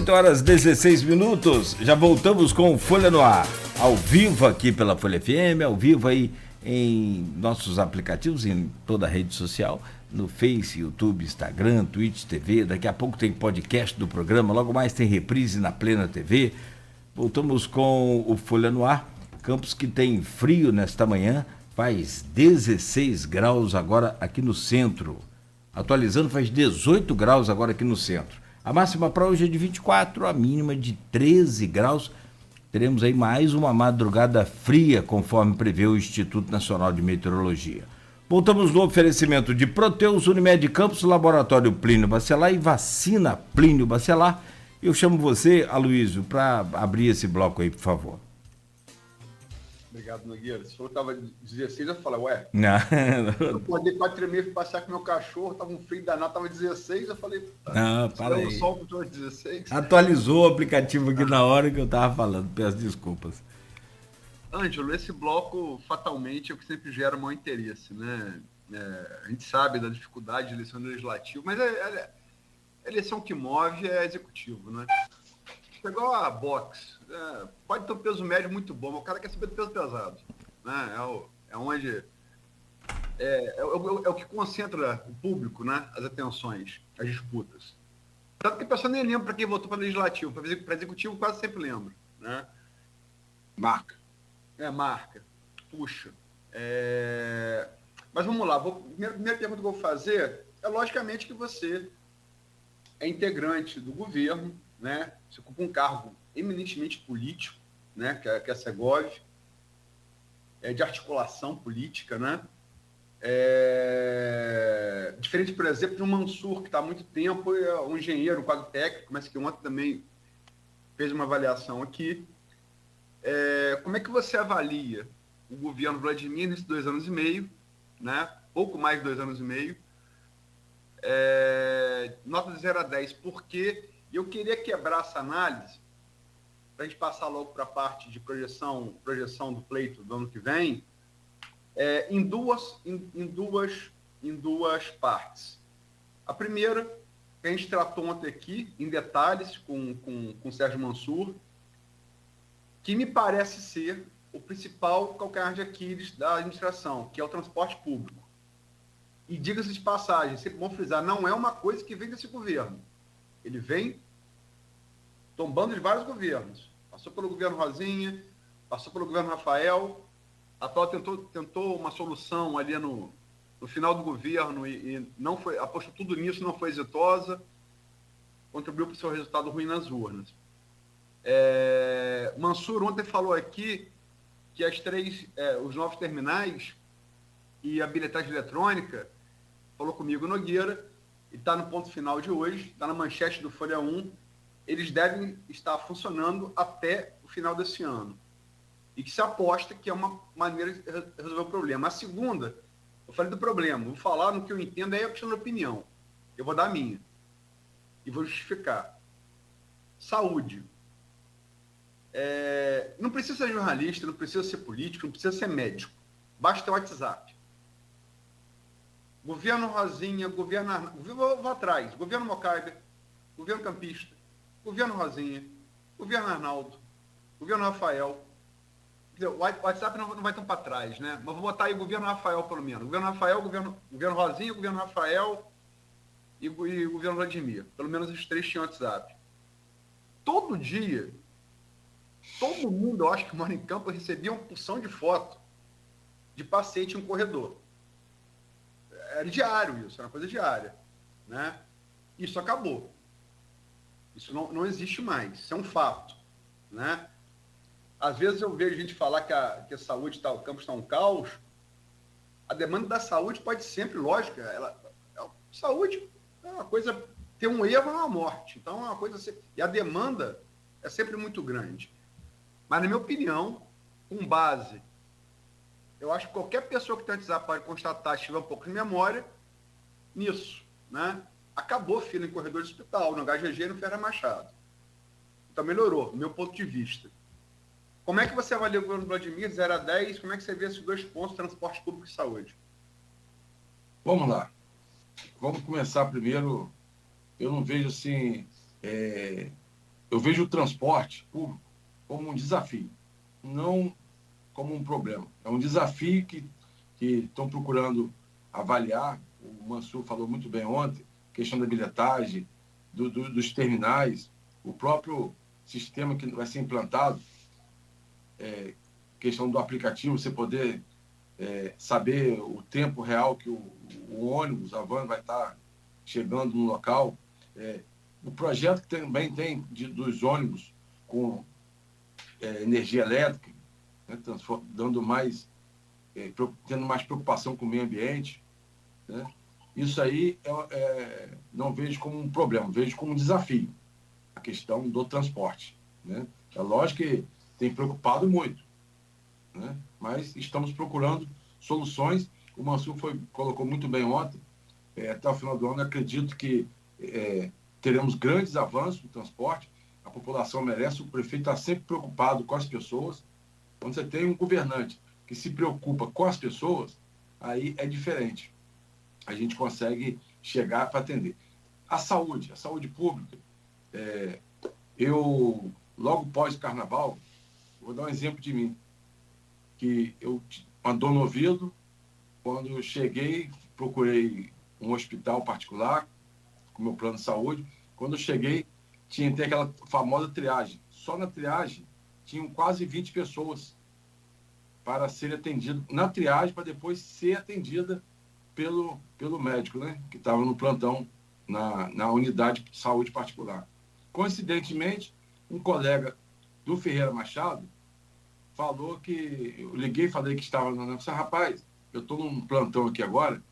7h16. Já voltamos com o Folha no Ar, ao vivo aqui pela Folha FM, ao vivo aí em nossos aplicativos, em toda a rede social, no Face, YouTube, Instagram, Twitch TV. Daqui a pouco tem podcast do programa, logo mais tem reprise na Plena TV. Voltamos com o Folha no Ar. Campos que tem frio nesta manhã, faz 16 graus agora aqui no centro. Atualizando, faz 18 graus agora aqui no centro. A máxima para hoje é de 24, a mínima de 13 graus. Teremos aí mais uma madrugada fria, conforme prevê o Instituto Nacional de Meteorologia. Voltamos no oferecimento de Proteus, Unimed Campos, Laboratório Plínio Bacelar e Vacina Plínio Bacelar. Eu chamo você, Aloysio, para abrir esse bloco aí, por favor. Obrigado, Nogueira. Você falou que estava 16, eu falei, ué? Não. Eu acordei 4h30 para passear com meu cachorro, estava um frio danado, estava 16, eu falei, não, para aí. O sol com 16. Atualizou o aplicativo aqui na hora que eu estava falando, peço desculpas. Ângelo, esse bloco, fatalmente, é o que sempre gera maior interesse, né? A gente sabe da dificuldade de eleição legislativa, mas a eleição que move é executivo, né? É igual a boxe. Pode ter um peso médio muito bom, mas o cara quer saber do peso pesado. Né? É o que concentra o público, né? As atenções, as disputas. Tanto que a pessoa nem lembra para quem votou para legislativo, para executivo quase sempre lembra. Né? Marca. Marca. Puxa. Mas vamos lá. Primeira pergunta que eu vou fazer é, logicamente, que você é integrante do governo, né? Você ocupa um cargo eminentemente político, né? Que é a Segov, de articulação política, né? Diferente, por exemplo, de um Mansur, que está há muito tempo, é um engenheiro, um quadro técnico, mas que ontem também fez uma avaliação aqui. Como é que você avalia o governo Vladimir nesses 2 anos e meio, né? Pouco mais de 2 anos e meio? Nota de 0 a 10, por quê? E eu queria quebrar essa análise para a gente passar logo para a parte de projeção do pleito do ano que vem, em duas partes. A primeira, que a gente tratou ontem aqui, em detalhes, com o Sérgio Mansur, que me parece ser o principal calcanhar de Aquiles da administração, que é o transporte público. E diga-se de passagem, sempre bom frisar, não é uma coisa que vem desse governo. Ele vem tombando de vários governos. Passou pelo governo Rosinha, passou pelo governo Rafael, a atual tentou uma solução ali no final do governo e não foi, apostou tudo nisso, não foi exitosa, contribuiu para o seu resultado ruim nas urnas. Mansur ontem falou aqui que os novos terminais e a bilhetagem eletrônica, falou comigo, Nogueira, e está no ponto final de hoje, está na manchete do Folha 1, eles devem estar funcionando até o final desse ano. E que se aposta que é uma maneira de resolver o problema. A segunda, eu falei do problema, vou falar no que eu entendo, aí é a questão da opinião. Eu vou dar a minha. E vou justificar. Saúde. Não precisa ser jornalista, não precisa ser político, não precisa ser médico. Basta ter o WhatsApp. Governo Rosinha, vou atrás, governo Mocaibe, governo Campista, governo Rosinha, governo Arnaldo, governo Rafael. Quer dizer, o WhatsApp não vai tão para trás, né? Mas vou botar aí o governo Rafael, pelo menos. Governo Rafael, governo Rosinha, governo Rafael e governo Vladimir. Pelo menos os 3 tinham WhatsApp. Todo dia, todo mundo, eu acho que mora em campo, recebia uma porção de foto de paciente em um corredor. Era diário isso, era uma coisa diária. Né? Isso acabou. Isso não existe mais, isso é um fato. Né? Às vezes eu vejo gente falar que a saúde o campo está um caos. A demanda da saúde pode sempre, lógico, saúde é uma coisa, ter um erro é uma morte. Então é uma coisa, e a demanda é sempre muito grande. Mas, na minha opinião, com base, eu acho que qualquer pessoa que tem WhatsApp pode constatar, se tiver um pouco de memória, nisso. Né? Acabou fila em corredor de hospital, no HGG e no Ferreira Machado. Então melhorou, do meu ponto de vista. Como é que você avalia o governo Vladimir, 0 a 10? Como é que você vê esses 2 pontos, transporte público e saúde? Vamos lá. Vamos começar primeiro. Eu não vejo assim eu vejo o transporte público como um desafio, não como um problema. É um desafio que estão procurando avaliar. O Mansur falou muito bem ontem, questão da bilhetagem, dos terminais, o próprio sistema que vai ser implantado, questão do aplicativo, você poder saber o tempo real que o ônibus, a van vai estar chegando no local. O projeto que também tem dos ônibus com energia elétrica, né, dando mais, tendo mais preocupação com o meio ambiente, né? Isso aí não vejo como um problema, vejo como um desafio, a questão do transporte, né? É lógico que tem preocupado muito, né? Mas estamos procurando soluções. O Mansur colocou muito bem ontem, até o final do ano, acredito que teremos grandes avanços no transporte, a população merece, o prefeito está sempre preocupado com as pessoas. Quando você tem um governante que se preocupa com as pessoas, aí é diferente. A gente consegue chegar para atender. A saúde pública, eu, logo pós-carnaval, vou dar um exemplo de mim, que eu, uma dor no ouvido, quando eu cheguei, procurei um hospital particular, com meu plano de saúde, quando eu cheguei, tinha aquela famosa triagem. Só na triagem, tinham quase 20 pessoas para ser atendido na triagem, para depois ser atendida pelo médico, né, que estava no plantão na unidade de saúde particular. Coincidentemente, um colega do Ferreira Machado falou que... Eu liguei e falei que estava na... Rapaz, eu estou num plantão aqui agora,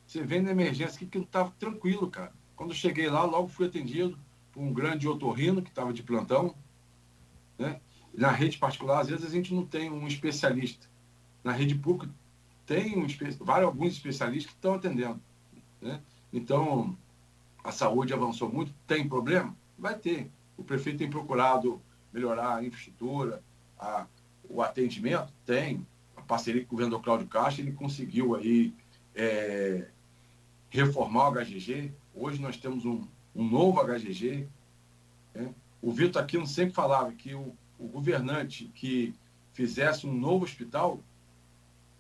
você vem na emergência aqui que não estava tranquilo, cara. Quando eu cheguei lá, logo fui atendido por um grande otorrino que estava de plantão, né? Na rede particular, às vezes a gente não tem um especialista. Na rede pública, tem alguns especialistas que estão atendendo, né? Então, a saúde avançou muito. Tem problema? Vai ter. O prefeito tem procurado melhorar a infraestrutura, o atendimento? Tem. A parceria com o governador Cláudio Castro, ele conseguiu aí reformar o HGG. Hoje nós temos um novo HGG, né? O Vitor Aquino sempre falava que o governante que fizesse um novo hospital,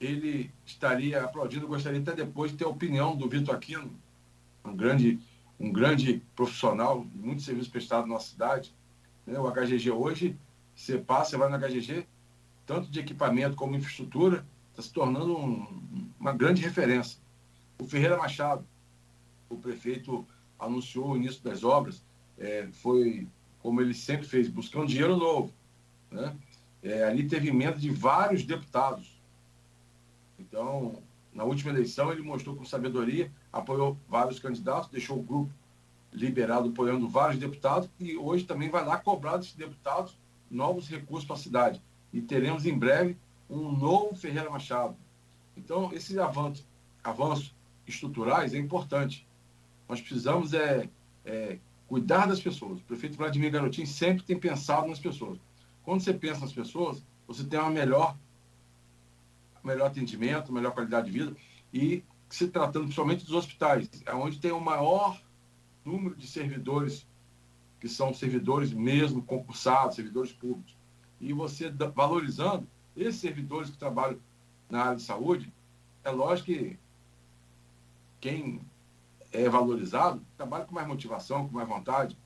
ele estaria aplaudindo. Gostaria até depois de ter a opinião do Vitor Aquino, um grande profissional, muito serviço prestado na nossa cidade, né? O HGG hoje, você vai no HGG, tanto de equipamento como infraestrutura, está se tornando uma grande referência. O Ferreira Machado, o prefeito anunciou o início das obras, foi como ele sempre fez, buscando dinheiro novo, né? Ali teve emenda de vários deputados. Então, na última eleição, ele mostrou com sabedoria, apoiou vários candidatos, deixou o grupo liberado apoiando vários deputados, e hoje também vai lá cobrar desses deputados novos recursos para a cidade. E teremos em breve um novo Ferreira Machado. Então, esses avanços estruturais é importante. Nós precisamos cuidar das pessoas. O prefeito Vladimir Garotinho sempre tem pensado nas pessoas. Quando você pensa nas pessoas, você tem um melhor atendimento, melhor qualidade de vida, e se tratando principalmente dos hospitais, onde tem o maior número de servidores, que são servidores mesmo concursados, servidores públicos. E você valorizando esses servidores que trabalham na área de saúde, é lógico que quem é valorizado trabalha com mais motivação, com mais vontade.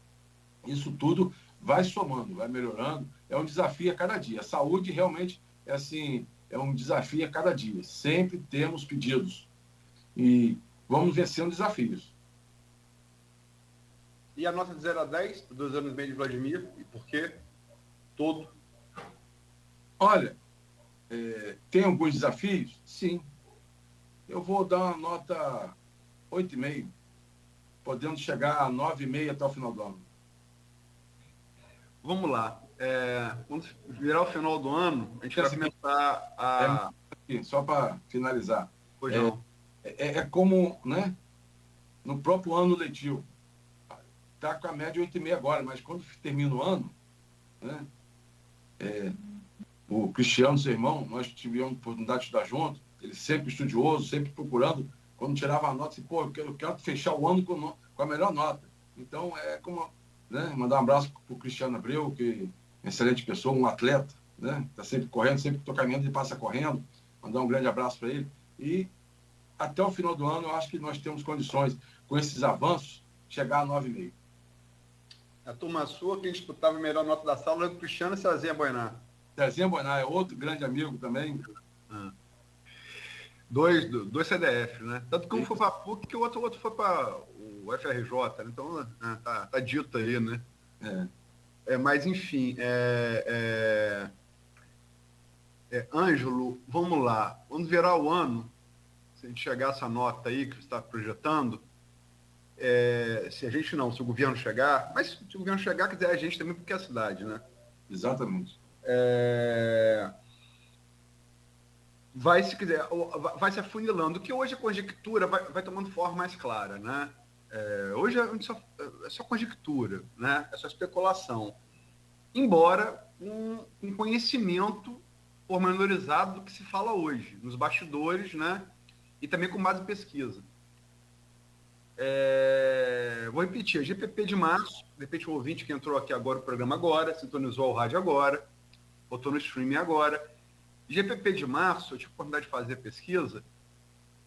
Isso tudo vai somando, vai melhorando. É um desafio a cada dia. A saúde realmente é um desafio a cada dia. Sempre temos pedidos e vamos vencendo desafios. E a nota de 0 a 10, 2 anos e meio de Vladimir, e por quê? Todo. Olha, tem alguns desafios? Sim. Eu vou dar uma nota 8,5, podendo chegar a 9,5 até o final do ano. Vamos lá. Quando virar o final do ano, a gente vai começar a... Só para finalizar. Pois não. Como, né, no próprio ano letivo. Está com a média 8,5 agora, mas quando termina o ano, né, o Cristiano, seu irmão, nós tivemos a oportunidade de estudar junto, ele sempre estudioso, sempre procurando, quando tirava a nota, assim, eu quero fechar o ano com a melhor nota. Então, como né? Mandar um abraço para o Cristiano Abreu, que é excelente pessoa, um atleta, né? Está sempre correndo, sempre que estou caminhando, ele passa correndo. Mandar um grande abraço para ele. E até o final do ano, eu acho que nós temos condições, com esses avanços, chegar a 9,5. A turma sua, quem disputava a melhor nota da sala era o Cristiano Cezinha Boiná. Cezinha Boiná é outro grande amigo também. Dois CDF, né? Tanto que um foi para a PUC que o outro foi para o FRJ, né? Então tá dito aí, né? Mas enfim, Ângelo, vamos lá. Quando virar o ano, se a gente chegar a essa nota aí que você está projetando, se o governo chegar, mas se o governo chegar, quer dizer, a gente também, porque é a cidade, né? Exatamente. Vai se afunilando, que hoje a conjectura vai tomando forma mais clara, né? Hoje é só conjectura, né? É só especulação. Embora um conhecimento pormenorizado do que se fala hoje, nos bastidores, né? E também com base em pesquisa. Vou repetir, a GPP de março, de repente o ouvinte que entrou aqui agora, o programa agora, sintonizou o rádio agora, botou no streaming agora. GPP de março, eu tive a oportunidade de fazer pesquisa,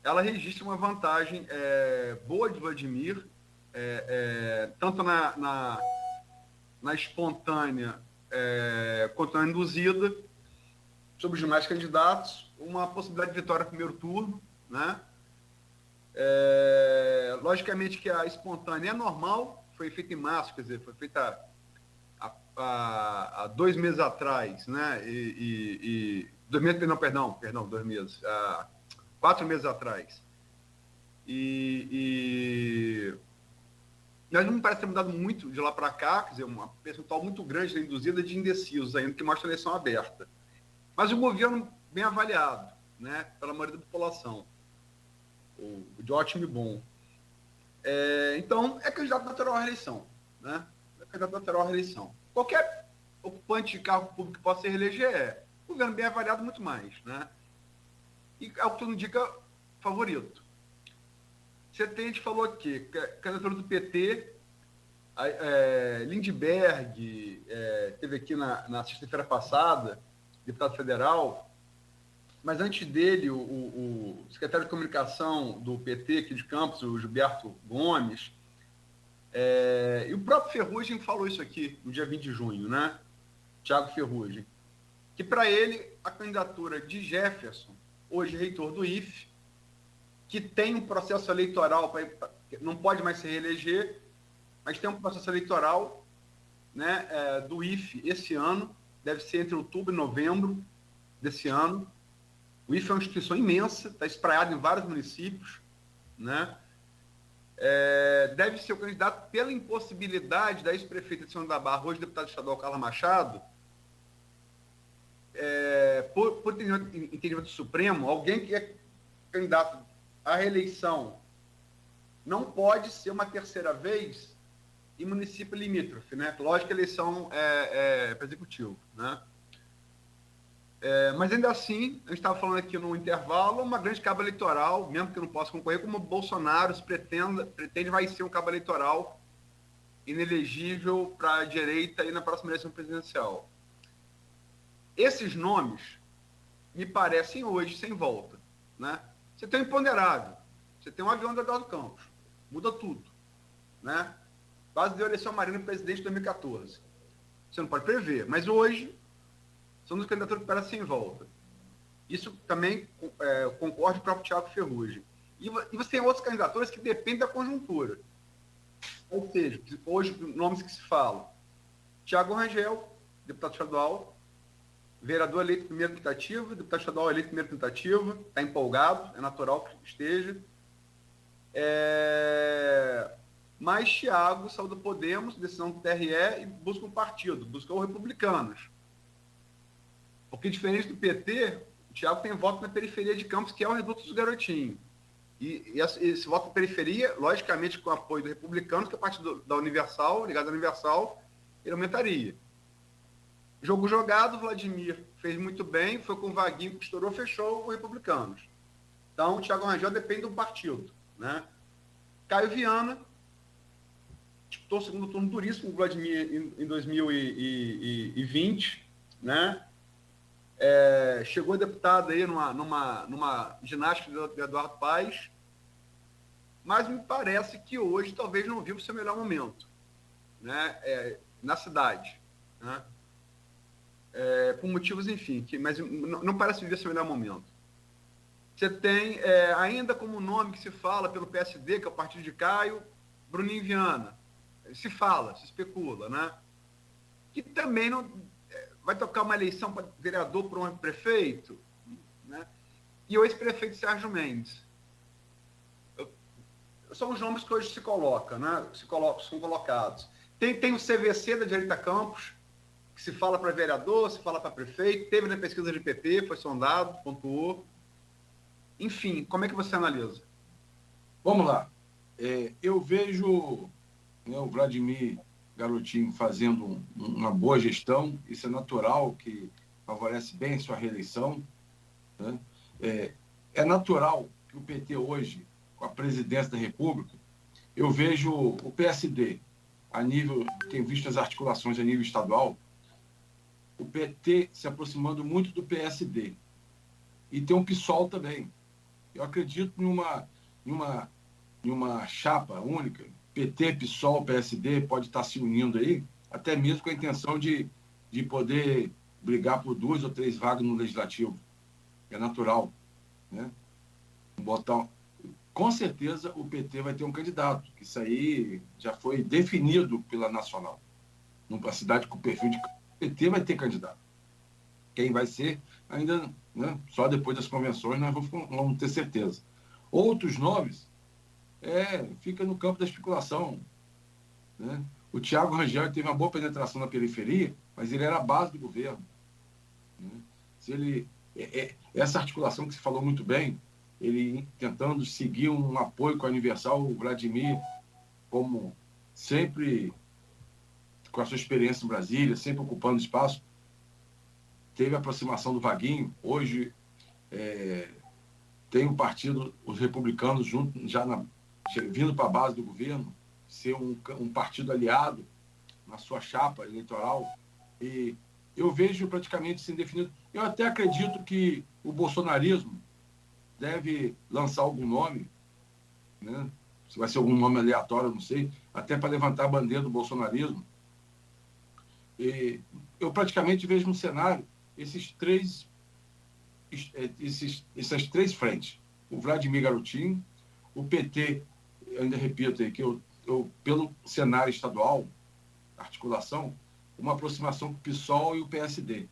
ela registra uma vantagem boa de Vladimir, tanto na espontânea quanto na induzida, sobre os demais candidatos, uma possibilidade de vitória no primeiro turno, né? Logicamente que a espontânea é normal, foi feita em março, quer dizer, foi feita há 2 meses atrás, né? 2 meses, perdão, 2 meses, 4 meses atrás. Nós não me parece ter mudado muito de lá para cá, quer dizer, uma percentual muito grande da induzida de indecisos ainda, que mostra a eleição aberta. Mas o governo bem avaliado, né, pela maioria da população, de ótimo e bom. Então, é candidato natural à reeleição, né? É candidato natural à reeleição. Qualquer ocupante de cargo público que possa se reeleger o governo bem avaliado muito mais, né? E é o que tudo indica favorito. A gente falou aqui, que a candidatura do PT, Lindbergh, teve aqui na sexta-feira passada, deputado federal, mas antes dele, o secretário de comunicação do PT aqui de Campos, o Gilberto Gomes, e o próprio Ferrugem falou isso aqui no dia 20 de junho, né? Thiago Ferrugem, que para ele a candidatura de Jefferson, hoje reitor do IFE, que tem um processo eleitoral, não pode mais se reeleger, mas tem um processo eleitoral, né, do IFE esse ano, deve ser entre outubro e novembro desse ano. O IFE é uma instituição imensa, está espraiado em vários municípios, né? Deve ser o candidato pela impossibilidade da ex-prefeita de São da Barra, hoje deputado estadual Carla Machado, por entendimento do Supremo, alguém que é candidato à reeleição não pode ser uma terceira vez em município limítrofe, né? Lógico que a eleição é para executivo, né? Mas ainda assim, a gente estava falando aqui no intervalo, uma grande cabo eleitoral, mesmo que não possa concorrer, como o Bolsonaro pretende vai ser um cabo eleitoral inelegível para a direita e na próxima eleição presidencial. Esses nomes me parecem hoje sem volta, né? Você tem um imponderável, você tem um avião da Eduardo Campos, muda tudo, né? Base de eleição Marina presidente de 2014. Você não pode prever, mas hoje são dos candidatos que parecem sem volta. Isso também concorda com o próprio Thiago Ferrugem. E você tem outras candidaturas que dependem da conjuntura. Ou seja, hoje, nomes que se falam. Thiago Rangel, deputado estadual, vereador eleito primeira tentativa, deputado estadual eleito primeira tentativa, está empolgado, é natural que esteja. Mas Thiago saiu do Podemos, decisão do TRE, e busca um partido, busca os republicanos. Porque, diferente do PT, o Thiago tem voto na periferia de Campos, que é o Reduto dos Garotinhos. E esse voto na periferia, logicamente, com o apoio do republicano, que é parte da Universal, ligado à Universal, ele aumentaria. Jogo jogado, Vladimir fez muito bem, foi com o Vaguinho que estourou, fechou o Republicanos. Então, o Thiago Rangel depende do partido, né? Caio Viana, disputou o segundo turno duríssimo com o Vladimir em 2020, né? Chegou a deputado aí numa ginástica de Eduardo Paes, mas me parece que hoje talvez não viva o seu melhor momento, né? Na cidade, né? Por motivos, enfim, mas não parece viver seu melhor momento. Você tem, ainda como nome que se fala pelo PSD, que é o partido de Caio, Bruninho Viana. Se fala, se especula, né? Que também não vai tocar uma eleição para vereador para um prefeito, né? E o ex-prefeito Sérgio Mendes. São os nomes que hoje se colocam, né? São colocados. Tem o CVC da direita Campos, que se fala para vereador, se fala para prefeito, teve na pesquisa de PP, foi sondado, pontuou. Enfim, como é que você analisa? Vamos lá. Eu vejo, né, o Vladimir Garotinho fazendo uma boa gestão, isso é natural, que favorece bem sua reeleição, né? É natural que o PT hoje, com a presidência da República, eu vejo o PSD, tenho visto as articulações a nível estadual, o PT se aproximando muito do PSD. E tem um PSOL também. Eu acredito em uma chapa única, PT, PSOL, PSD, pode estar se unindo aí, até mesmo com a intenção de poder brigar por 2 ou 3 vagas no Legislativo. É natural, né? Com certeza o PT vai ter um candidato, que isso aí já foi definido pela Nacional. Numa cidade com perfil de... O PT vai ter candidato. Quem vai ser, ainda, né, só depois das convenções nós vamos ter certeza. Outros nomes, fica no campo da especulação, né? O Thiago Rangel teve uma boa penetração na periferia, mas ele era a base do governo, né? Essa articulação que se falou muito bem, ele tentando seguir um apoio com a Universal, o Vladimir, como sempre, com a sua experiência em Brasília, sempre ocupando espaço, teve a aproximação do Vaguinho. Hoje tem um partido, os republicanos, vindo para a base do governo, ser um partido aliado na sua chapa eleitoral. E eu vejo praticamente sem definido. Eu até acredito que o bolsonarismo deve lançar algum nome, né? Se vai ser algum nome aleatório, eu não sei, até para levantar a bandeira do bolsonarismo. E eu praticamente vejo no cenário essas três frentes. O Vladimir Garotinho, o PT, eu ainda repito aí, que eu, pelo cenário estadual, articulação, uma aproximação com o PSOL e o PSD,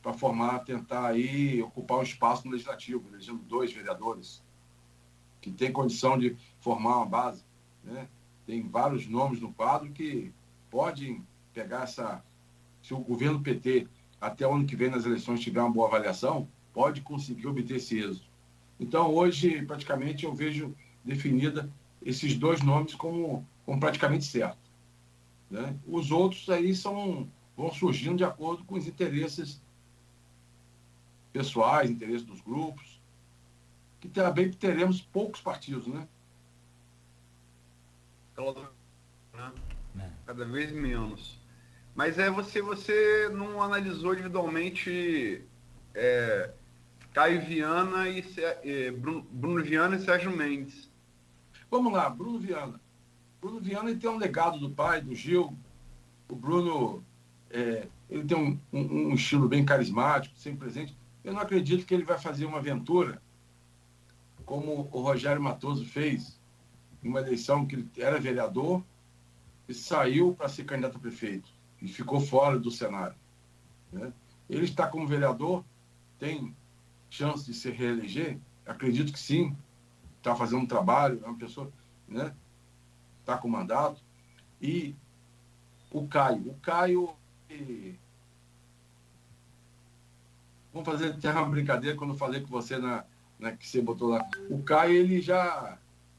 para tentar aí ocupar um espaço no Legislativo, elegendo 2 vereadores, que tem condição de formar uma base, né? Tem vários nomes no quadro que podem pegar se o governo PT até o ano que vem nas eleições tiver uma boa avaliação, pode conseguir obter esse êxito. Então, hoje, praticamente, eu vejo definida esses 2 nomes como praticamente certo, né? Os outros aí vão surgindo de acordo com os interesses pessoais, interesses dos grupos, que também teremos poucos partidos, né? Cada vez menos. Mas você não analisou individualmente Caio Viana e Bruno Viana e Sérgio Mendes. Vamos lá, Bruno Viana. Bruno Viana, ele tem um legado do pai, do Gil. O Bruno, ele tem um estilo bem carismático, sempre presente. Eu não acredito que ele vai fazer uma aventura como o Rogério Matoso fez em uma eleição que ele era vereador e saiu para ser candidato a prefeito e ficou fora do cenário, né? Ele está como vereador, tem chance de se reeleger? Acredito que sim. Está fazendo um trabalho, é uma pessoa, né? Está com mandato. E o Caio, vamos fazer até uma brincadeira quando eu falei com você que você botou lá. O Caio,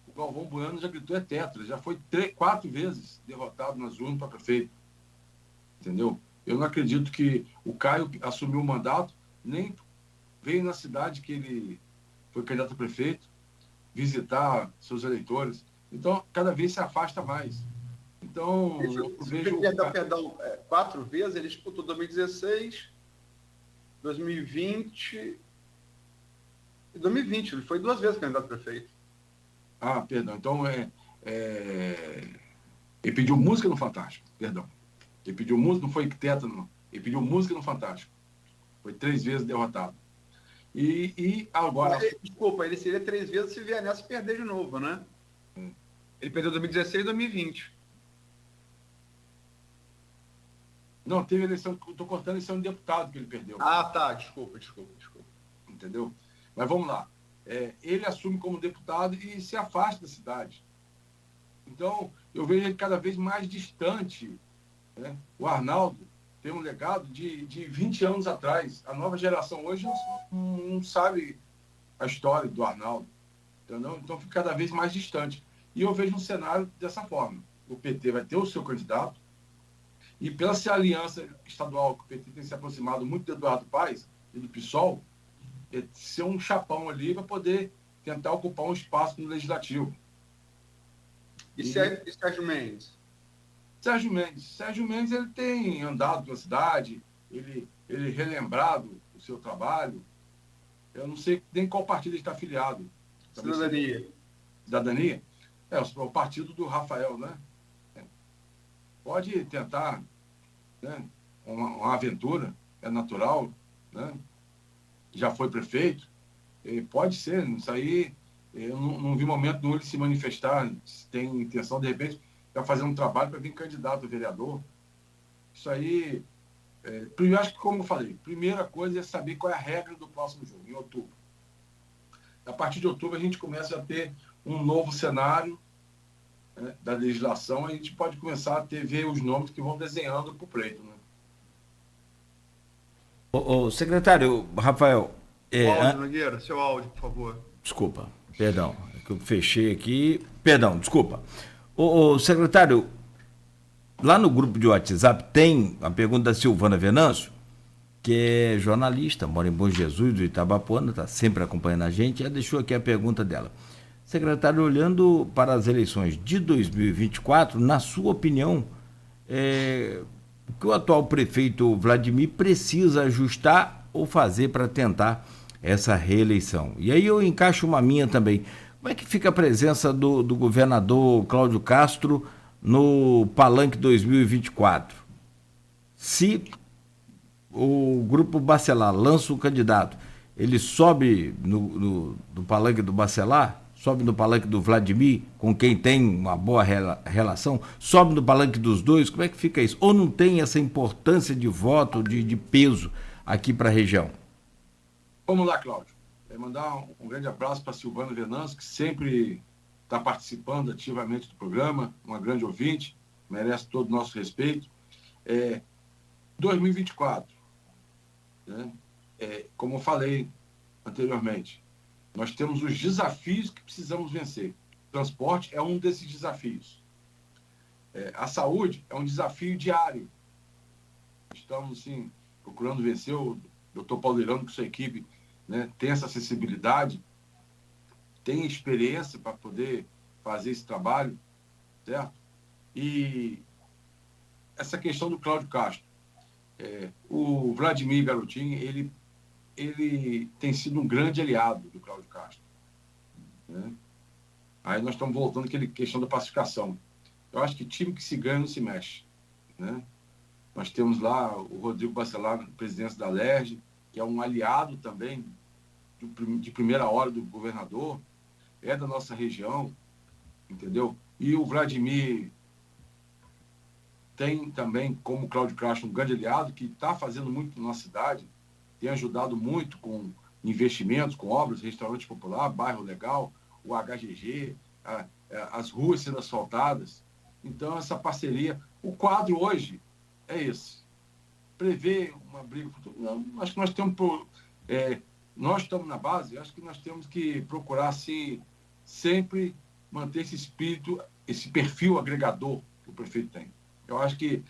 o Galvão Bueno já gritou tetra, já foi 4 vezes derrotado nas urnas para prefeito. Entendeu? Eu não acredito que o Caio assumiu o mandato, nem veio na cidade que ele foi candidato a prefeito, visitar seus eleitores. Então, cada vez se afasta mais. Então, eu vejo... Perdão, 4 vezes, ele disputou 2016, 2020 e 2020. Ele foi 2 vezes candidato a prefeito. Ah, perdão. Então, ele pediu música no Fantástico, perdão. Ele pediu música, não foi arquiteto, não. Ele pediu música no Fantástico. Foi 3 vezes derrotado. E agora... Desculpa, ele seria 3 vezes se vier nessa perder de novo, né? Ele perdeu 2016 e 2020. Não, teve eleição, estou cortando eleição de deputado que ele perdeu. Ah, tá, desculpa. Entendeu? Mas vamos lá. Ele assume como deputado e se afasta da cidade. Então, eu vejo ele cada vez mais distante. Né? O Arnaldo tem um legado de 20 anos atrás. A nova geração hoje não sabe a história do Arnaldo. Entendeu? Então, fica cada vez mais distante. E eu vejo um cenário dessa forma. O PT vai ter o seu candidato, e pela essa aliança estadual que o PT tem se aproximado muito do Eduardo Paes e do PSOL, ser um chapão ali para poder tentar ocupar um espaço no Legislativo. E Sérgio Mendes? Sérgio Mendes ele tem andado pela cidade, ele relembrado o seu trabalho. Eu não sei nem qual partido ele está afiliado. Cidadania? O partido do Rafael, né? Pode tentar, né? Uma aventura, é natural, né? Já foi prefeito, pode ser, isso aí, eu não vi momento nenhum ele se manifestar, se tem intenção, de repente, está fazendo um trabalho para vir candidato a vereador. Isso aí, eu acho que, como eu falei, primeira coisa é saber qual é a regra do próximo jogo, em outubro. A partir de outubro, a gente começa a ter um novo cenário, né, da legislação, a gente pode começar a ver os nomes que vão desenhando para o pleito. Né? O secretário, Rafael... áudio, Nogueira, seu áudio, por favor. Desculpa, perdão, é que eu fechei aqui. Perdão, desculpa. O secretário, lá no grupo de WhatsApp tem a pergunta da Silvana Venâncio, que é jornalista, mora em Bom Jesus, do Itabapoana, está sempre acompanhando a gente. Ela deixou aqui a pergunta dela. Secretário, olhando para as eleições de 2024, na sua opinião, o que o atual prefeito Vladimir precisa ajustar ou fazer para tentar essa reeleição? E aí eu encaixo uma minha também. Como é que fica a presença do governador Cláudio Castro no Palanque 2024? Se o Grupo Bacelar lança um candidato, ele sobe no Palanque do Bacelar? Sobe no palanque do Vladimir, com quem tem uma boa relação? Sobe no palanque dos dois? Como é que fica isso? Ou não tem essa importância de voto, de peso aqui para a região? Vamos lá, Cláudio. Mandar um grande abraço para Silvana Venâncio, que sempre está participando ativamente do programa, uma grande ouvinte, merece todo o nosso respeito. 2024, né? Como eu falei anteriormente, nós temos os desafios que precisamos vencer. O transporte é um desses desafios. A saúde é um desafio diário. Estamos, sim, procurando vencer. O doutor Paulo Irano, com sua equipe, né, tem essa acessibilidade, tem experiência para poder fazer esse trabalho, certo? E essa questão do Cláudio Castro. O Vladimir Garotinho, ele tem sido um grande aliado do Cláudio Castro. Né? Aí nós estamos voltando àquela questão da pacificação. Eu acho que time que se ganha não se mexe. Né? Nós temos lá o Rodrigo Bacelar, presidente da LERJ, que é um aliado também de primeira hora do governador, é da nossa região, entendeu? E o Vladimir tem também, como o Cláudio Castro, um grande aliado que está fazendo muito na nossa cidade, tem ajudado muito com investimentos, com obras, restaurante popular, bairro legal, o HGG, as ruas sendo asfaltadas. Então, essa parceria, o quadro hoje é esse. Prever uma briga futura. Acho que nós temos, nós estamos na base, acho que nós temos que procurar, assim, sempre manter esse espírito, esse perfil agregador que o prefeito tem. Eu acho que,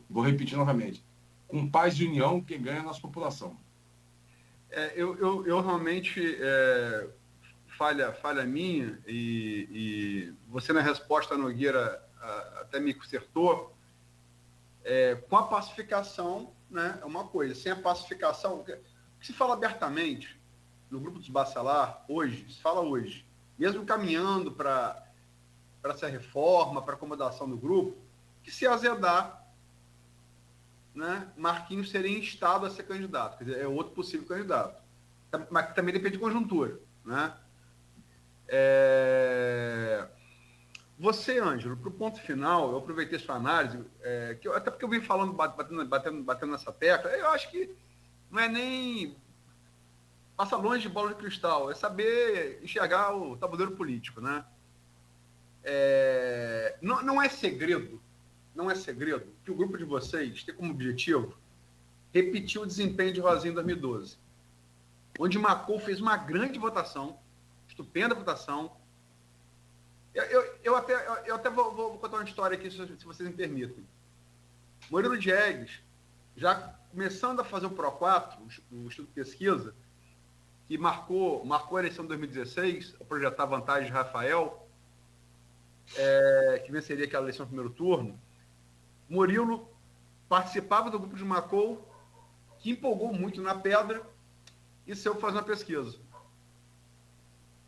vou repetir novamente, com paz e união, quem ganha é a nossa população. Eu realmente, falha minha, e você, na resposta à Nogueira até me consertou, com a pacificação, né, é uma coisa. Sem a pacificação, o que se fala abertamente no grupo dos Bacelar, hoje, se fala hoje, mesmo caminhando para essa reforma, para acomodação do grupo, que se azedar, né, Marquinhos seria instado a ser candidato, quer dizer, é outro possível candidato. Mas também depende de conjuntura, né? Você, Ângelo, para o ponto final, eu aproveitei sua análise, até porque eu vim falando, batendo nessa tecla, eu acho que não é nem passa longe de bola de cristal, é saber enxergar o tabuleiro político, né? Não é segredo que o grupo de vocês tem como objetivo repetir o desempenho de Rosinha em 2012, onde Marcou fez uma grande votação, estupenda votação. Eu até vou contar uma história aqui, se vocês me permitem. Murilo Diegues, já começando a fazer o Pro 4, o estudo de pesquisa, que marcou a eleição de 2016, a projetar a vantagem de Rafael, que venceria aquela eleição no primeiro turno. Murilo participava do grupo de Marcou, que empolgou muito na pedra, e saiu fazer uma pesquisa.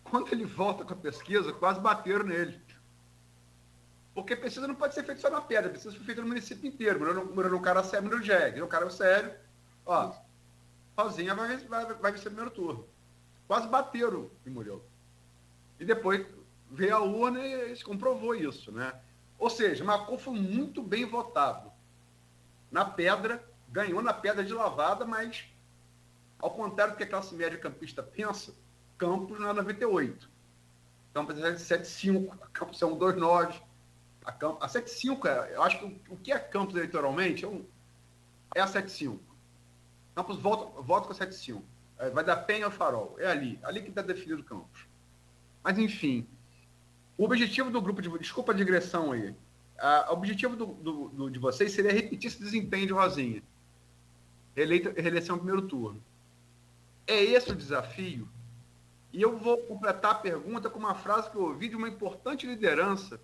Quando ele volta com a pesquisa, quase bateram nele. Porque a pesquisa não pode ser feita só na pedra, a pesquisa foi feita no município inteiro. Murilo é um cara sério, Murilo Jegue, é um cara sério. Ó, Rosinha vai vencer o primeiro turno. Quase bateram em Murilo. E depois veio a urna e se comprovou isso, né? Ou seja, Marcou foi muito bem votado. Na pedra, ganhou na pedra de lavada, mas, ao contrário do que a classe média campista pensa, Campos não é 98. Campos é 75, a Campos é 129. A 75, eu acho que o que é Campos eleitoralmente é a 75. Campos volta com a 75. Vai dar Penha ao Farol. É ali que está definido Campos. Mas, enfim, o objetivo do grupo desculpa a digressão aí. O objetivo de vocês seria repetir esse desempenho de Rosinha. Reeleição no primeiro turno. É esse o desafio? E eu vou completar a pergunta com uma frase que eu ouvi de uma importante liderança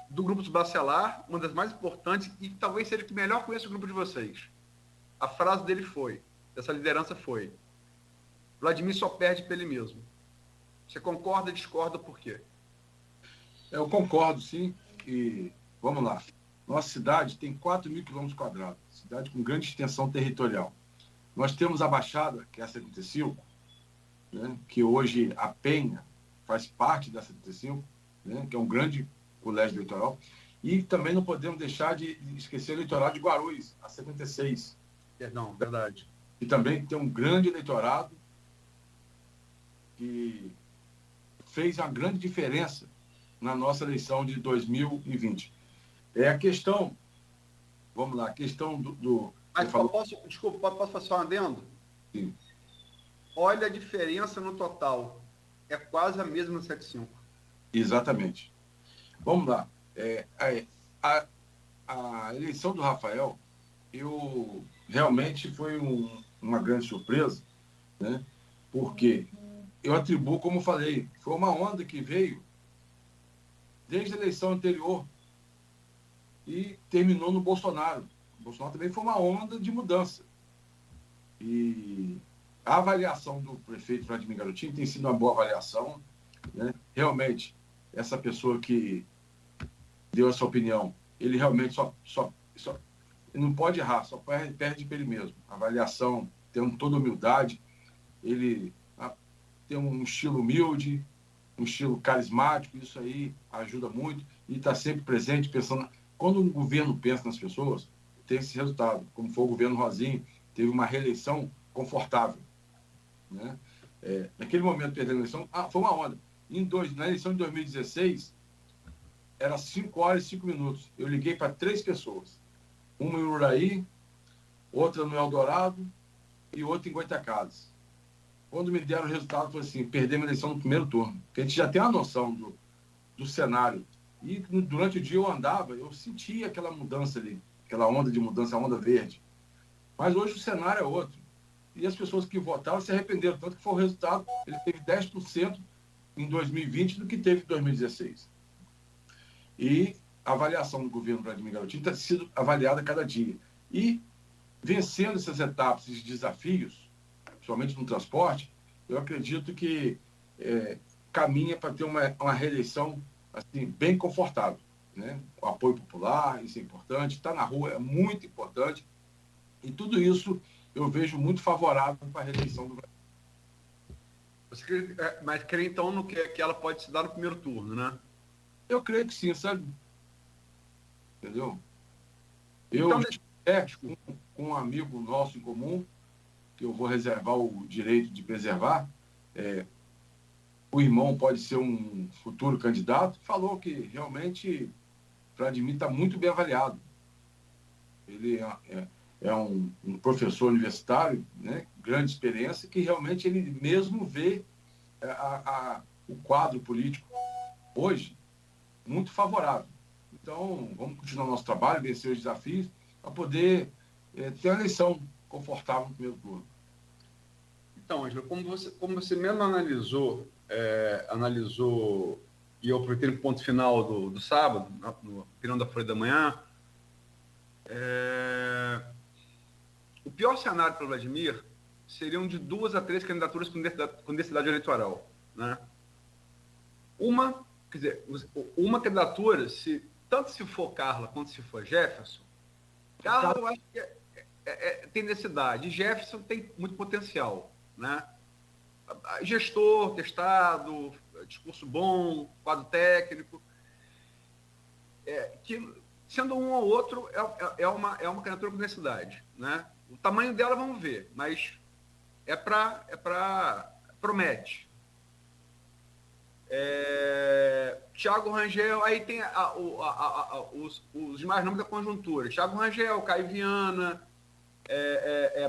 do grupo dos Bacelar, uma das mais importantes, e talvez seja que melhor conheça o grupo de vocês. A frase dessa liderança foi: Vladimir só perde para ele mesmo. Você concorda, discorda, por quê? Eu concordo, sim. E vamos lá. Nossa cidade tem 4.000 km², cidade com grande extensão territorial. Nós temos a Baixada, que é a 75, né, que hoje a Penha faz parte da 75, né, que é um grande colégio eleitoral. E também não podemos deixar de esquecer o eleitoral de Guarulhos, a 76. Perdão, verdade. E também tem um grande eleitorado que fez uma grande diferença na nossa eleição de 2020. A questão, vamos lá, a questão do Mas posso fazer um adendo? Sim. Olha a diferença no total. É quase a mesma no 75. Exatamente. Vamos lá. A eleição do Rafael, realmente foi uma grande surpresa, né? Porque eu atribuo, como eu falei, foi uma onda que veio desde a eleição anterior e terminou no Bolsonaro. O Bolsonaro também foi uma onda de mudança. E a avaliação do prefeito Vladimir Garotinho tem sido uma boa avaliação, né? Realmente, essa pessoa que deu essa opinião, ele realmente ele não pode errar, só perde para ele mesmo. A avaliação, tendo toda humildade, ele tem um estilo humilde, um estilo carismático, isso aí ajuda muito, e está sempre presente, pensando. Quando o governo pensa nas pessoas, tem esse resultado, como foi o governo Rosinha, teve uma reeleição confortável, né? Naquele momento, perdendo a eleição, foi uma onda. Na eleição de 2016, era 5 horas e 5 minutos. Eu liguei para 3 pessoas. Uma em Uraí, outra no Eldorado e outra em Goitacazes. Quando me deram o resultado, foi assim: perdemos a eleição no primeiro turno. Porque a gente já tem uma noção do cenário. E durante o dia eu andava, eu sentia aquela mudança ali, aquela onda de mudança, a onda verde. Mas hoje o cenário é outro. E as pessoas que votaram se arrependeram, tanto que foi o resultado, ele teve 10% em 2020 do que teve em 2016. E a avaliação do governo Vladimir Garotinho tem sido avaliada a cada dia. E, vencendo essas etapas, esses desafios, principalmente no transporte, eu acredito que caminha para ter uma reeleição assim, bem confortável. Né? O apoio popular, isso é importante. Estar na rua é muito importante. E tudo isso eu vejo muito favorável para a reeleição do Brasil. Mas crê, então, no que ela pode se dar no primeiro turno, né? Eu creio que sim, sabe? Entendeu? Então, Com um amigo nosso em comum, que eu vou reservar o direito de preservar, o irmão pode ser um futuro candidato, falou que realmente Vladimir está muito bem avaliado. Ele é um professor universitário, né, grande experiência, que realmente ele mesmo vê o quadro político hoje muito favorável. Então, vamos continuar nosso trabalho, vencer os desafios, para poder ter uma eleição confortável no primeiro turno. Então, Ângelo, como você mesmo analisou, e eu aproveitei no ponto final do sábado, no opinião da Folha da Manhã, o pior cenário para o Vladimir seriam de 2 a 3 candidaturas com densidade eleitoral. Né? Uma candidatura, tanto se for Carla quanto se for Jefferson, Carla eu acho que tem densidade, Jefferson tem muito potencial. Né? Gestor, testado, discurso bom, quadro técnico, que sendo um ou outro é uma candidatura com densidade. Né? O tamanho dela vamos ver, mas promete. Thiago Rangel, aí tem os demais nomes da conjuntura. Thiago Rangel, Caio Viana,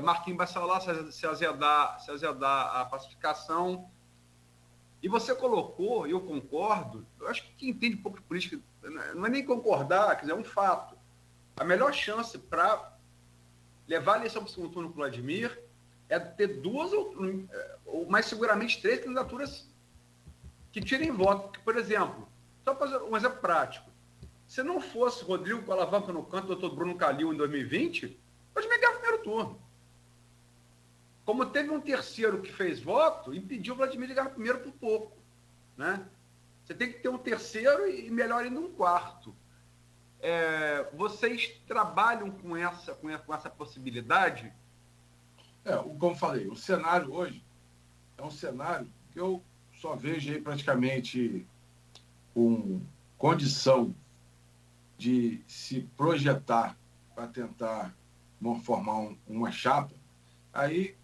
Marquinhos Bassalá, se azedar a pacificação. E você colocou, e eu concordo, eu acho que quem entende pouco de política não é nem concordar, quer dizer, é um fato. A melhor chance para levar a eleição para o segundo turno com o Vladimir é ter 2 ou mais seguramente 3 candidaturas que tirem voto. Porque, por exemplo, só para fazer um exemplo prático, se não fosse Rodrigo com alavanca no canto, doutor Bruno Calil em 2020, pode me ganhar o primeiro turno. Como teve um terceiro que fez voto, impediu o Vladimir de ganhar o primeiro por pouco. Né? Você tem que ter um terceiro e melhor ainda um quarto. Vocês trabalham com essa possibilidade? Como falei, o cenário hoje é um cenário que eu só vejo aí praticamente com condição de se projetar para tentar formar uma chapa, aí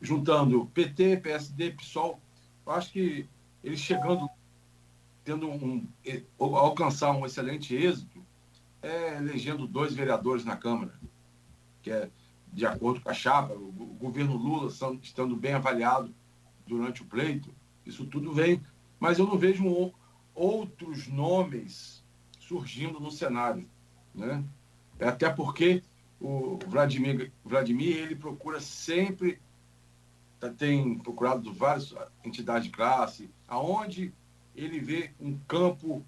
juntando PT, PSD, PSOL, eu acho que eles alcançar um excelente êxito, elegendo 2 vereadores na Câmara, que é de acordo com a chapa, o governo Lula estando bem avaliado durante o pleito, isso tudo vem, mas eu não vejo outros nomes surgindo no cenário, né? Até porque o Vladimir ele procura sempre, tem procurado várias entidades de classe, aonde ele vê um campo,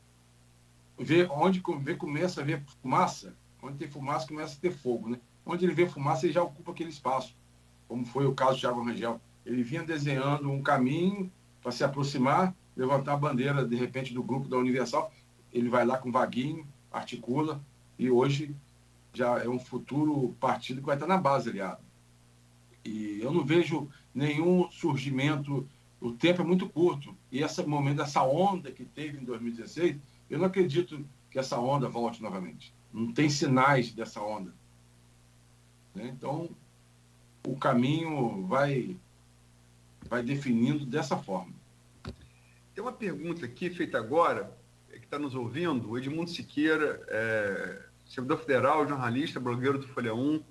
onde começa a ver fumaça, onde tem fumaça começa a ter fogo, né? Onde ele vê fumaça, ele já ocupa aquele espaço, como foi o caso do Thiago Rangel. Ele vinha desenhando um caminho para se aproximar, levantar a bandeira, de repente, do grupo da Universal. Ele vai lá com Vaguinho, articula, e hoje já é um futuro partido que vai estar na base aliado. E eu não vejo nenhum surgimento, o tempo é muito curto, e esse momento, essa onda que teve em 2016, eu não acredito que essa onda volte novamente. Não tem sinais dessa onda. Né? Então, o caminho vai definindo dessa forma. Tem uma pergunta aqui feita agora, que está nos ouvindo, o Edmundo Siqueira, servidor federal, jornalista, blogueiro do Folha 1.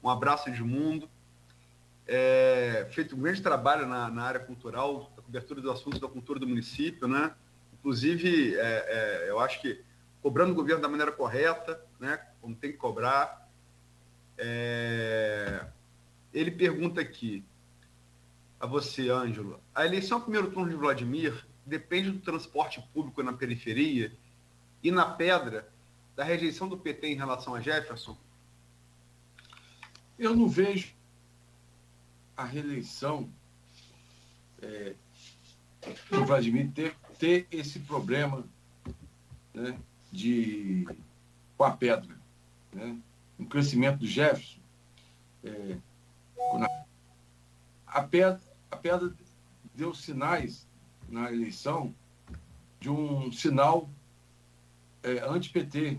Um abraço, Edmundo. Feito um grande trabalho na área cultural, da cobertura dos assuntos da cultura do município, né? Inclusive, eu acho que cobrando o governo da maneira correta, né? Como tem que cobrar. Ele pergunta aqui a você, Ângelo, a eleição ao primeiro turno de Vladimir depende do transporte público na periferia e na Pedra, da rejeição do PT em relação a Jefferson? Eu não vejo a reeleição do Vladimir ter esse problema, né, com a Pedra. Né? O crescimento do Jefferson. A Pedra deu sinais na eleição de um sinal anti-PT,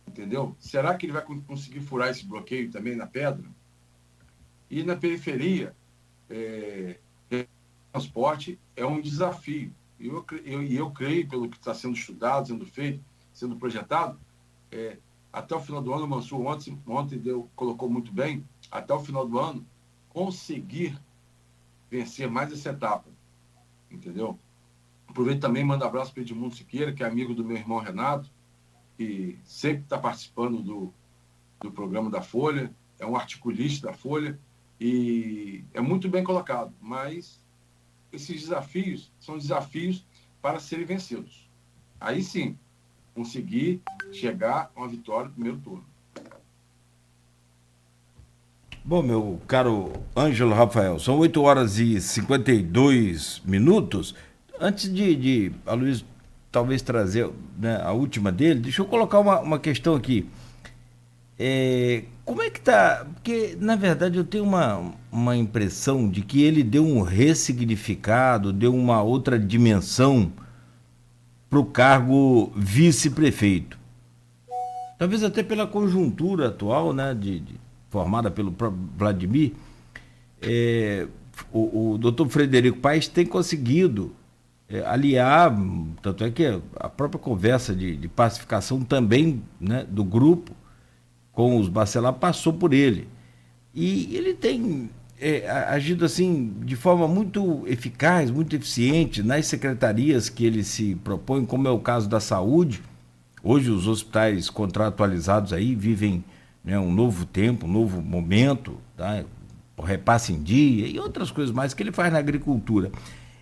entendeu? Será que ele vai conseguir furar esse bloqueio também na Pedra? E na periferia, transporte é um desafio. E eu creio, pelo que está sendo estudado, sendo feito, sendo projetado, até o final do ano, o Mansur ontem colocou muito bem, até o final do ano, conseguir vencer mais essa etapa, entendeu? Aproveito também e mando abraço para o Edmundo Siqueira, que é amigo do meu irmão Renato, que sempre está participando do programa da Folha, é um articulista da Folha, e é muito bem colocado, mas esses desafios são desafios para serem vencidos. Aí sim, conseguir chegar a uma vitória no primeiro turno. Bom, meu caro Ângelo Rafael, são 8 horas e 52 minutos. Antes de a Luiz talvez trazer, né, a última dele, deixa eu colocar uma questão aqui. Como é que tá? Porque, na verdade, eu tenho uma impressão de que ele deu um ressignificado, deu uma outra dimensão para o cargo vice-prefeito. Talvez até pela conjuntura atual, né, formada pelo próprio Vladimir. O doutor Frederico Paes tem conseguido aliar, tanto é que a própria conversa de pacificação também, né, do grupo com os Bacelar passou por ele. E ele tem agido assim de forma muito eficaz, muito eficiente nas secretarias que ele se propõe, como é o caso da saúde. Hoje os hospitais contratualizados aí vivem, né, um novo tempo, um novo momento, tá? O repasse em dia e outras coisas mais que ele faz na agricultura.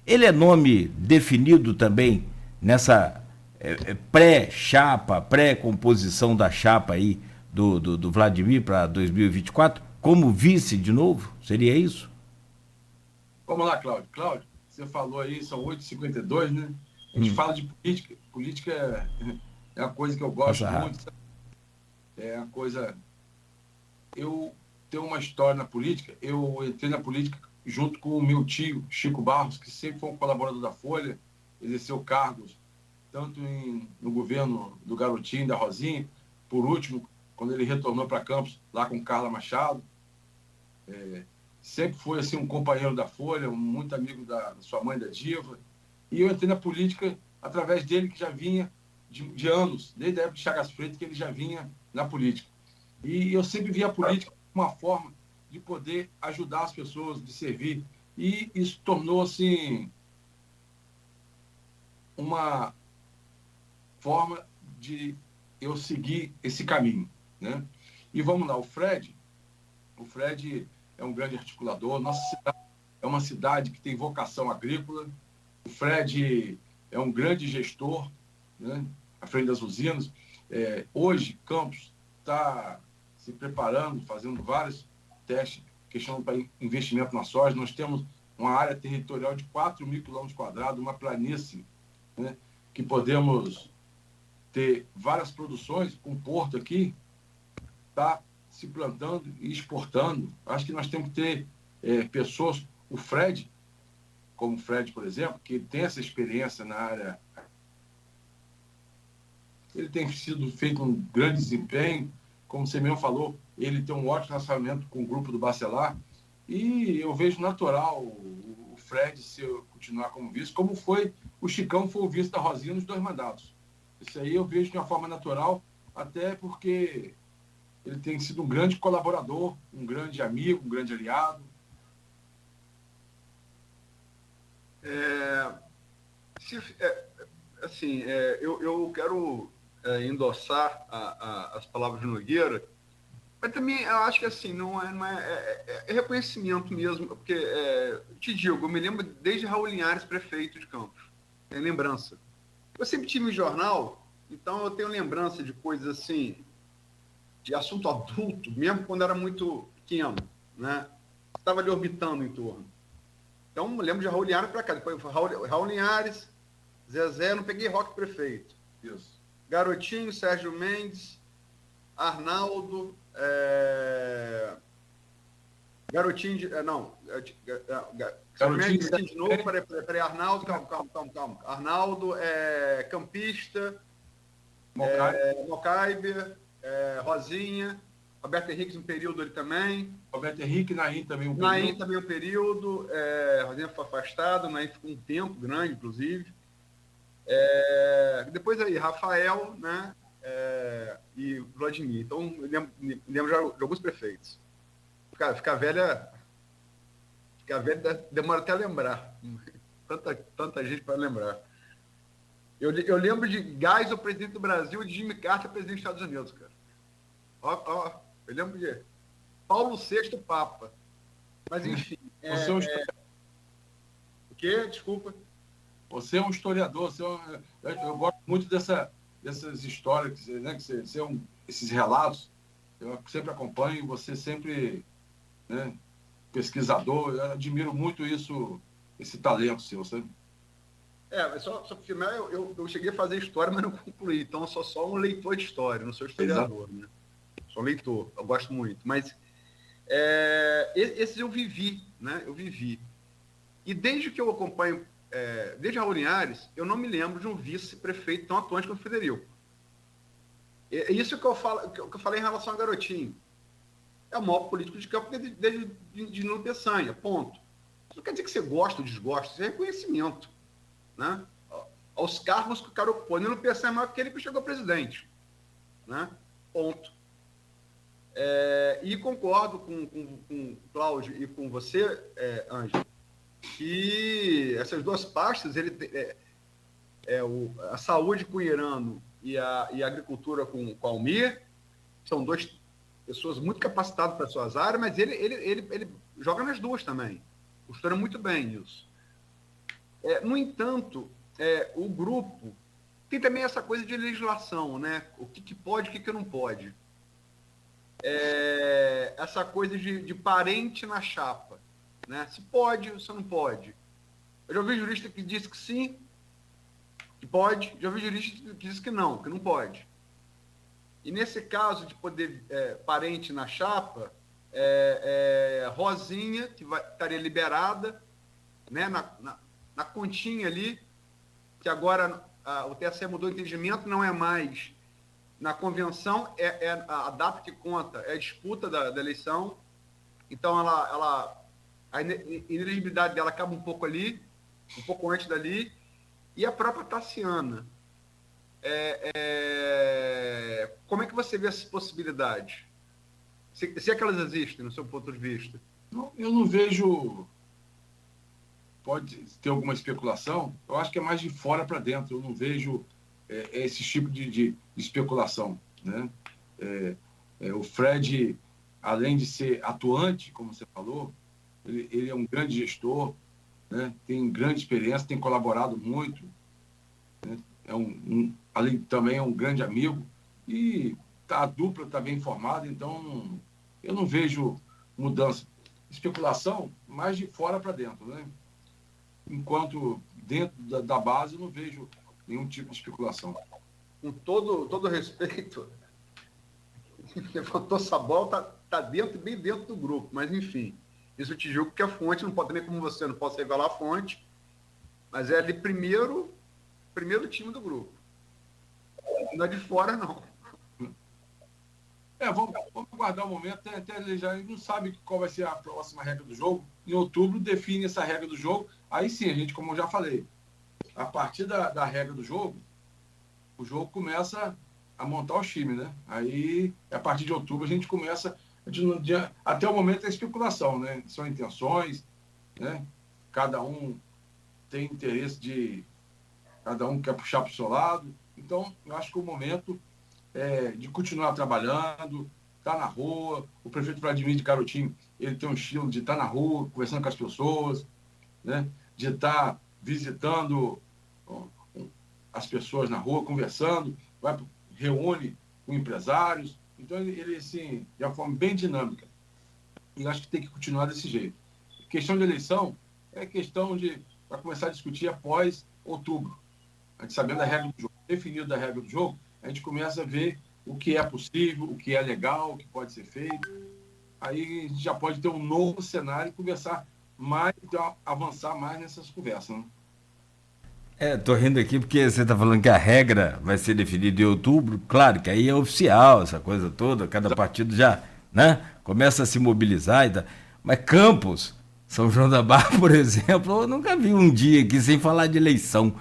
Ele é nome definido também nessa pré-chapa, pré-composição da chapa aí do Vladimir para 2024, como vice de novo? Seria isso? Vamos lá, Cláudio. Cláudio, você falou aí, são 8h52, né? A gente fala de política. Política é uma coisa que eu gosto muito. Sabe? É uma coisa... Eu tenho uma história na política. Eu entrei na política junto com o meu tio, Chico Barros, que sempre foi um colaborador da Folha, exerceu cargos tanto no governo do Garotinho, da Rosinha, por último, quando ele retornou para Campos, lá com Carla Machado. Sempre foi assim, um companheiro da Folha, muito amigo da sua mãe, da Diva. E eu entrei na política através dele, que já vinha de anos, desde a época de Chagas Freitas, que ele já vinha na política. E eu sempre via a política como uma forma de poder ajudar as pessoas, de servir. E isso tornou, assim, uma forma de eu seguir esse caminho, né? E vamos lá, o Fred é um grande articulador. Nossa cidade é uma cidade que tem vocação agrícola. O Fred é um grande gestor, né, à frente das usinas. Hoje, Campos está se preparando, fazendo vários testes, questionando para investimento na soja. Nós temos uma área territorial de 4.000 km², uma planície, né, que podemos ter várias produções. Um porto aqui está se plantando e exportando. Acho que nós temos que ter pessoas, o Fred, como o Fred, por exemplo, que tem essa experiência na área. Ele tem feito um grande desempenho, como você mesmo falou, ele tem um ótimo relacionamento com o grupo do Bacelar, e eu vejo natural o Fred se continuar como vice, como foi o Chicão, foi o vice da Rosinha nos 2 mandatos. Isso aí eu vejo de uma forma natural, até porque ele tem sido um grande colaborador, um grande amigo, um grande aliado. Eu quero endossar as palavras de Nogueira, mas também eu acho que assim, não é reconhecimento mesmo, porque, te digo, eu me lembro desde Raul Linhares, prefeito de Campos. Tenho lembrança. Eu sempre tive em jornal, então eu tenho lembrança de coisas assim, de assunto adulto, mesmo quando era muito pequeno, né? Estava ali orbitando em torno. Então, me lembro de Raul Linhares para cá. Depois Raul Linhares, Zezé, não peguei Rock Prefeito. Isso. Garotinho, Sérgio Mendes, Arnaldo, Garotinho, não. Garotinho de novo, peraí, Arnaldo, calma. Arnaldo, Campista, Mocaibe, Rosinha, Roberto Henrique um período ali também. Roberto Henrique, Naim também um período. Naim também um período, Rosinha foi afastado, Naim ficou um tempo grande, inclusive. Depois aí, Rafael, né? E Vladimir. Então, eu lembro de alguns prefeitos. Ficar velha demora até a lembrar. Tanta gente para lembrar. Eu lembro de Geisel, presidente do Brasil, e de Jimmy Carter, presidente dos Estados Unidos, cara. Eu lembro de Paulo VI, Papa. Mas, enfim. O quê? Desculpa. Você é um historiador. Eu gosto muito dessas histórias, né, esses relatos. Eu sempre acompanho, você sempre, né, pesquisador. Eu admiro muito isso, esse talento seu, sabe? Só para filmar, eu cheguei a fazer história, mas não concluí. Então, eu sou só um leitor de história, não sou historiador, né? Sou leitor, eu gosto muito. Mas esses eu vivi, né? Eu vivi. E desde que eu acompanho, desde Raul Linhares, eu não me lembro de um vice-prefeito tão atuante quanto o Frederico. Isso que eu falei em relação a Garotinho. É o maior político de campo desde de Nuno Peçanha, ponto. Isso não quer dizer que você gosta ou desgosta, isso é reconhecimento, né? Aos cargos que o cara ocupou. Nuno Peçanha é maior que aquele que chegou a presidente, né? Ponto. E concordo com o Cláudio e com você, Ângelo, que essas duas pastas, a saúde com o Irano e a agricultura com o Almir, são duas pessoas muito capacitadas para suas áreas, mas ele joga nas duas também. Costura muito bem isso. No entanto, o grupo tem também essa coisa de legislação, né? O que pode, o que não pode. Essa coisa de parente na chapa, né? Se pode ou se não pode. Eu já ouvi jurista que disse que sim, que pode, já ouvi jurista que disse que não pode. E nesse caso de poder parente na chapa, Rosinha, que estaria liberada, né, na continha ali, que agora o TSE mudou o entendimento, não é mais na convenção, a data que conta é a disputa da eleição. Então, a inelegibilidade dela acaba um pouco ali, um pouco antes dali. E a própria Tassiana. Como é que você vê essas possibilidades? Se é que elas existem, no seu ponto de vista? Eu não vejo... Pode ter alguma especulação. Eu acho que é mais de fora para dentro. Eu não vejo esse tipo de especulação, né? O Fred, além de ser atuante, como você falou, ele é um grande gestor, né? Tem grande experiência, tem colaborado muito, né? Além também é um grande amigo e a dupla está bem formada, então eu não vejo mudança. Especulação mais de fora para dentro, né? Enquanto dentro da base eu não vejo nenhum tipo de especulação. Com todo respeito, levantou essa bola, tá bem dentro do grupo, mas enfim, isso eu te julgo que a fonte, não pode também como você, não posso revelar a fonte, mas é ali primeiro time do grupo. Não é de fora, não. Vamos aguardar um momento, até ele já não sabe qual vai ser a próxima regra do jogo. Em outubro define essa regra do jogo. Aí sim, a gente, como eu já falei, a partir da regra do jogo, o jogo começa a montar o time, né? Aí, a partir de outubro, a gente começa... até o momento é especulação, né? São intenções, né? Cada um tem interesse cada um quer puxar para o seu lado. Então, eu acho que o momento de continuar trabalhando, estar na rua. O prefeito Vladimir de Garotinho, ele tem um estilo de estar na rua, conversando com as pessoas, né? De estar visitando as pessoas na rua conversando, reúne com empresários. Então, ele assim, de uma forma bem dinâmica. E acho que tem que continuar desse jeito. Questão de eleição é questão para começar a discutir após outubro. A gente sabendo a regra do jogo, definido da regra do jogo, a gente começa a ver o que é possível, o que é legal, o que pode ser feito. Aí a gente já pode ter um novo cenário e conversar mais, avançar mais nessas conversas, né? Tô rindo aqui porque você está falando que a regra vai ser definida em outubro. Claro que aí é oficial, essa coisa toda, cada partido já, né, começa a se mobilizar e tal. Mas Campos, São João da Barra, por exemplo, eu nunca vi um dia aqui sem falar de eleição.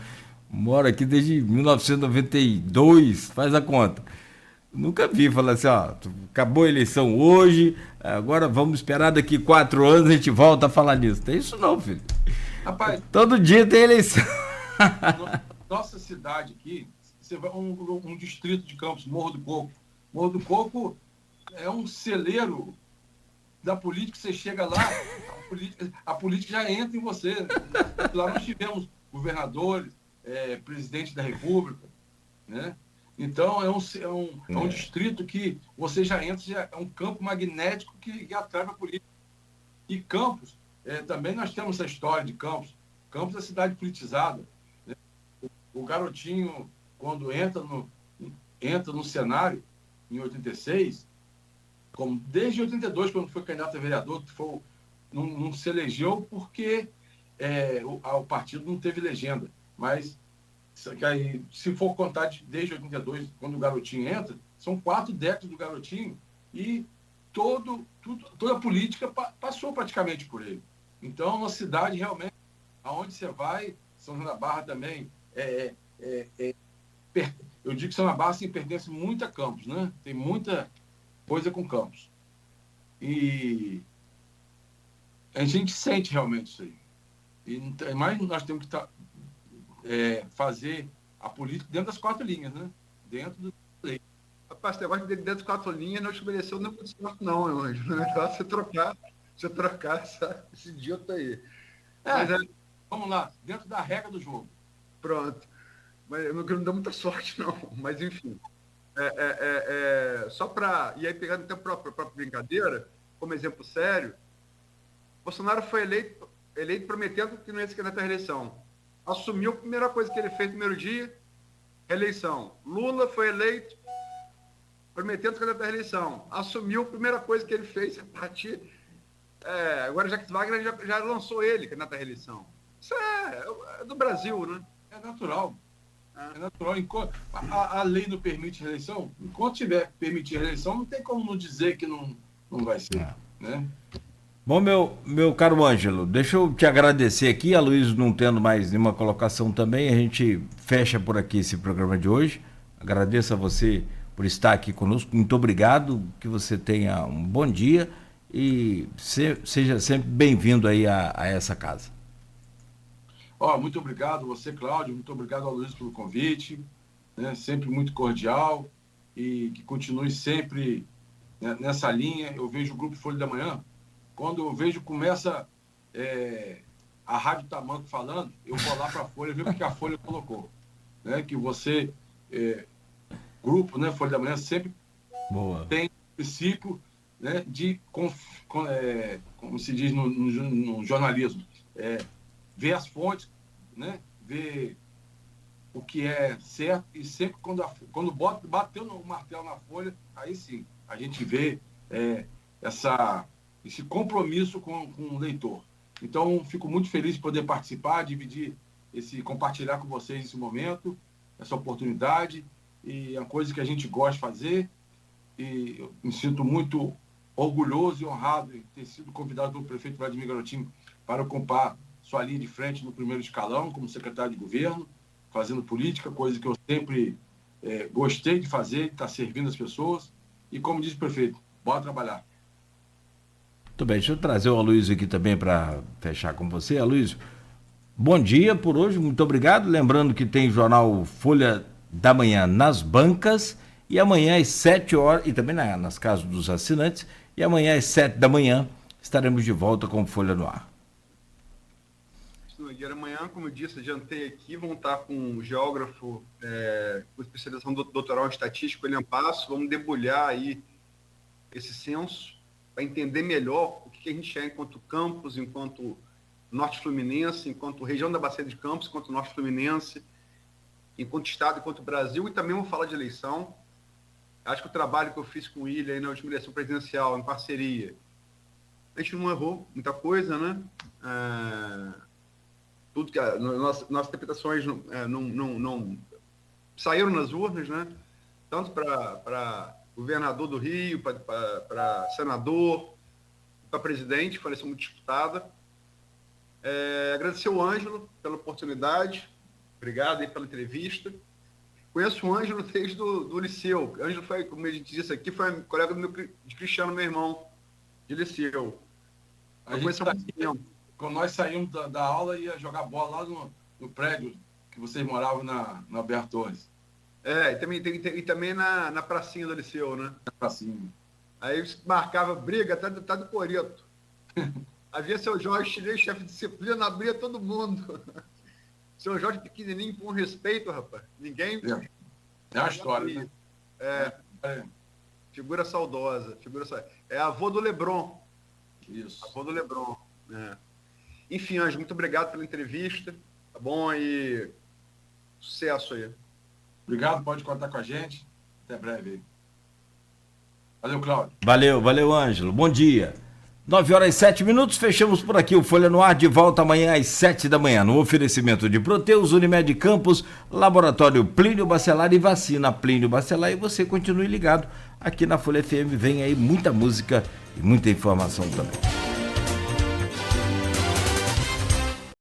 Moro aqui desde 1992, faz a conta. Nunca vi falar assim, ó, acabou a eleição hoje, agora vamos esperar daqui 4 anos a gente volta a falar nisso. Tem isso não, filho. Rapaz, todo dia tem eleição. Nossa cidade aqui, você vai um distrito de Campos, Morro do Coco. Morro do Coco é um celeiro da política, você chega lá, a política já entra em você. Lá nós tivemos governadores, presidente da República, né? Então, é um distrito que você já entra, é um campo magnético que atrai a política. E Campos, também nós temos essa história de Campos. Campos é cidade politizada, né? O Garotinho, quando entra no cenário, em 86, como desde 82, quando foi candidato a vereador, não se elegeu porque o partido não teve legenda. Mas, se for contar desde 82, quando o Garotinho entra, são 4 décadas do Garotinho e toda a política passou praticamente por ele. Então, uma cidade realmente, aonde você vai, São João da Barra também, eu digo que São João da Barra assim, pertence muito a Campos, né? Tem muita coisa com Campos. E a gente sente realmente isso aí. Mas nós temos que fazer a política dentro das 4 linhas, né? Dentro do lei. Rapaz, esse negócio de dentro das 4 linhas não estabeleceu nem muito certo, não, meu anjo. O negócio é você trocar esse idiota aí. Vamos lá, dentro da regra do jogo. Pronto. Mas não deu muita sorte, não. Mas, enfim. Só para... E aí, pegando até a própria brincadeira, como exemplo sério, Bolsonaro foi eleito prometendo que não ia se candidatar à reeleição. Assumiu, a primeira coisa que ele fez no primeiro dia, reeleição. Lula foi eleito prometendo se candidatar à reeleição. Assumiu, a primeira coisa que ele fez a partir... agora, Jacques Wagner já lançou ele candidato à reeleição. Isso é do Brasil, né? É natural. É natural. A lei não permite reeleição. Enquanto tiver permitir reeleição, não tem como não dizer que não vai ser. Né? Bom, meu caro Ângelo, deixa eu te agradecer aqui. A Luiz não tendo mais nenhuma colocação também, a gente fecha por aqui esse programa de hoje. Agradeço a você por estar aqui conosco. Muito obrigado. Que você tenha um bom dia e seja sempre bem-vindo aí a essa casa. Muito obrigado você, Cláudio, muito obrigado ao Luiz pelo convite, né? Sempre muito cordial e que continue sempre, né, nessa linha. Eu vejo o Grupo Folha da Manhã, quando eu vejo começa a Rádio Tamanco falando, eu vou lá para a Folha ver o que a Folha colocou, né? Que você, grupo, né, Folha da Manhã, sempre tem o princípio, né, de, como se diz no jornalismo, ver as fontes, né? Ver o que é certo e sempre quando bateu no martelo na Folha, aí sim, a gente vê esse compromisso com o leitor. Então, fico muito feliz de poder participar, compartilhar com vocês esse momento, essa oportunidade, e é uma coisa que a gente gosta de fazer, e eu me sinto muito orgulhoso e honrado de ter sido convidado pelo prefeito Vladimir Garotinho para ocupar sua linha de frente no primeiro escalão, como secretário de governo, fazendo política, coisa que eu sempre gostei de fazer, de estar servindo as pessoas. E como diz o prefeito, bora trabalhar. Muito bem, deixa eu trazer o Aloysio aqui também para fechar com você. Aloysio, bom dia por hoje, muito obrigado. Lembrando que tem jornal Folha da Manhã nas bancas, e amanhã às 7 horas, e também nas casas dos assinantes, e amanhã às 7 da manhã estaremos de volta com Folha no Ar. Isso Nogueira. Amanhã, como eu disse, adiantei aqui, vão estar com um geógrafo com especialização doutoral em estatística, William Passo. Vamos debulhar aí esse censo para entender melhor o que a gente é enquanto campus, enquanto Norte Fluminense, enquanto região da Bacia de Campos, enquanto Norte Fluminense, enquanto Estado, enquanto Brasil, e também vamos falar de eleição. Acho que o trabalho que eu fiz com o William aí na última eleição presidencial, em parceria, a gente não errou muita coisa, né? Tudo que nossas interpretações não saíram nas urnas, né? Tanto para governador do Rio, para senador, para presidente, foi uma eleição muito disputada. Agradecer o Ângelo pela oportunidade, obrigado aí pela entrevista. Conheço o Ângelo desde o Liceu. O Ângelo foi, como a gente disse aqui, foi colega de Cristiano, meu irmão, de Liceu. Quando nós saímos da aula, ia jogar bola lá no prédio que vocês moravam na Alberto Torres. E também na pracinha do Liceu, né? Na pracinha. Aí marcava briga até do Coreto. Havia seu Jorge Chinês, chefe de disciplina, abria todo mundo. Seu Jorge pequenininho, com respeito, rapaz. Ninguém... É a história, né? Figura saudosa. É avô do Lebron. Isso. Avô do Lebron. Enfim, Ângelo, muito obrigado pela entrevista. Tá bom? E sucesso aí. Obrigado, pode contar com a gente. Até breve. Valeu, Cláudio. Valeu, Ângelo. Bom dia. 9h07, fechamos por aqui o Folha no Ar, de volta amanhã às 7 da manhã, no oferecimento de Proteus, Unimed Campos, Laboratório Plínio Bacelar e Vacina Plínio Bacelar. E você continue ligado aqui na Folha FM, vem aí muita música e muita informação também.